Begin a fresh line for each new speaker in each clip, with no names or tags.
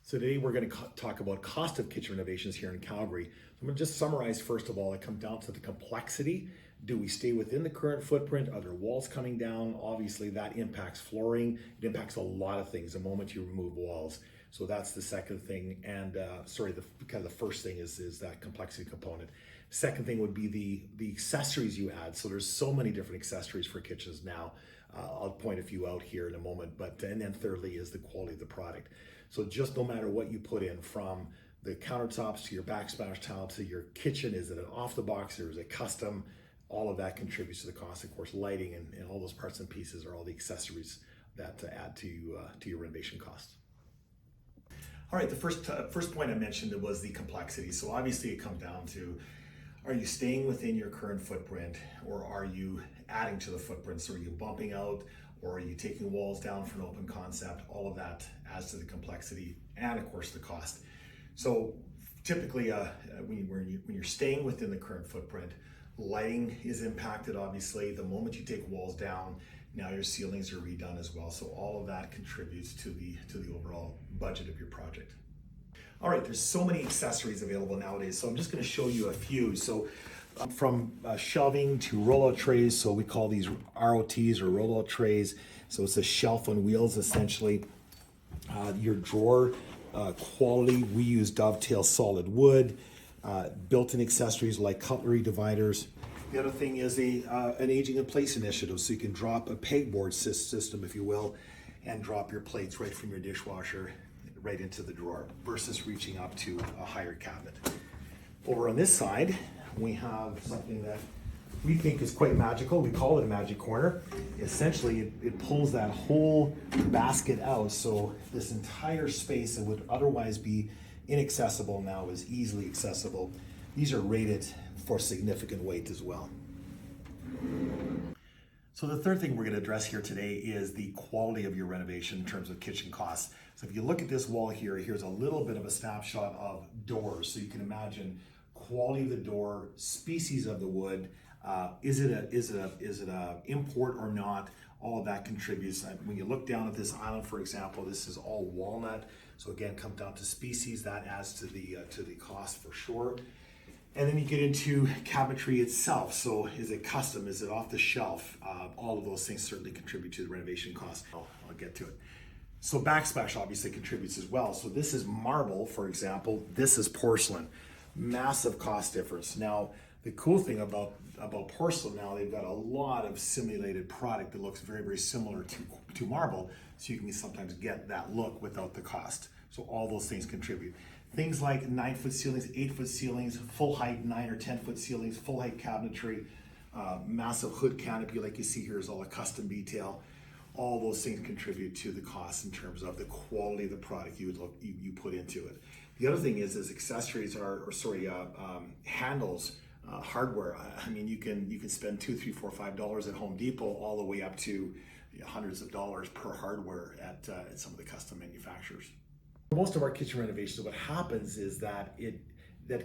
So today we're going to talk about cost of kitchen renovations here in Calgary. I'm going to just summarize first of all, it comes down to the complexity. Do we stay within the current footprint? Are there walls coming down? Obviously that impacts flooring. It impacts a lot of things the moment you remove walls. So that's the second thing. And the first thing is that complexity component. Second thing would be the accessories you add. So there's so many different accessories for kitchens now. I'll point a few out here in a moment, and then thirdly is the quality of the product. So just no matter what you put in, from the countertops to your backsplash tile to your kitchen, is it an off the box or is it custom? All of that contributes to the cost. Of course, lighting and all those parts and pieces are all the accessories that add to your renovation costs. All right, the first point I mentioned was the complexity. So obviously it comes down to, are you staying within your current footprint or are you adding to the footprint? So are you bumping out or are you taking walls down for an open concept? All of that adds to the complexity and of course the cost. So typically when you're staying within the current footprint, lighting is impacted obviously. The moment you take walls down, now your ceilings are redone as well. So all of that contributes to the overall budget of your project. All right, there's so many accessories available nowadays. So I'm just gonna show you a few. So from shelving to rollout trays. So we call these ROTs or rollout trays. So it's a shelf on wheels essentially. Your drawer quality, we use Dovetail solid wood. Built-in accessories like cutlery dividers. The other thing is an aging in place initiative. So you can drop a pegboard system, if you will, and drop your plates right from your dishwasher right into the drawer versus reaching up to a higher cabinet. Over on this side, we have something that we think is quite magical. We call it a magic corner. Essentially, it pulls that whole basket out. So this entire space that would otherwise be inaccessible now is easily accessible. These are rated for significant weight as well. So the third thing we're going to address here today is the quality of your renovation in terms of kitchen costs. So if you look at this wall here, here's a little bit of a snapshot of doors. So you can imagine quality of the door, species of the wood, is it a import or not? All of that contributes. When you look down at this island, for example, this is all walnut. So again, comes down to species, that adds to the cost for sure. And then you get into cabinetry itself. So is it custom? Is it off the shelf? All of those things certainly contribute to the renovation cost. I'll get to it. So backsplash obviously contributes as well. So this is marble, for example. This is porcelain. Massive cost difference. Now, the cool thing about porcelain now, they've got a lot of simulated product that looks very, very similar to marble. So you can sometimes get that look without the cost. So all those things contribute. Things like 9-foot ceilings, 8-foot ceilings, full height 9 or 10-foot ceilings, full height cabinetry, massive hood canopy like you see here is all a custom detail. All those things contribute to the cost in terms of the quality of the product you put into it. The other thing is accessories handles, hardware. I mean, you can spend $2, $3, $4, $5 at Home Depot all the way up to hundreds of dollars per hardware at some of the custom manufacturers. Most of our kitchen renovations, what happens is that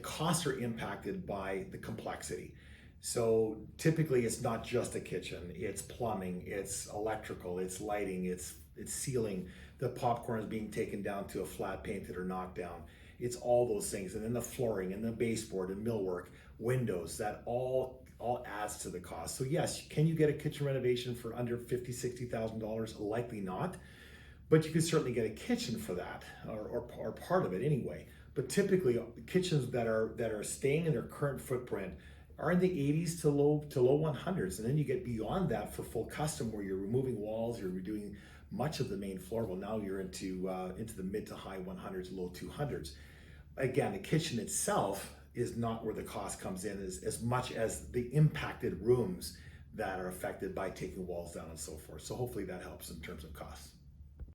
costs are impacted by the complexity. So typically it's not just a kitchen, it's plumbing, it's electrical, it's lighting, it's ceiling, the popcorn is being taken down to a flat painted or knocked down. It's all those things, and then the flooring and the baseboard and millwork, windows, that all adds to the cost. So yes, can you get a kitchen renovation for under $50,000, $60,000? Likely not. But you can certainly get a kitchen for that, or part of it anyway. But typically, kitchens that are staying in their current footprint are in the 80s to low 100s, and then you get beyond that for full custom, where you're removing walls, you're redoing much of the main floor. Well, now you're into the mid to high 100s, low 200s. Again, the kitchen itself is not where the cost comes in as much as the impacted rooms that are affected by taking walls down and so forth. So hopefully that helps in terms of costs.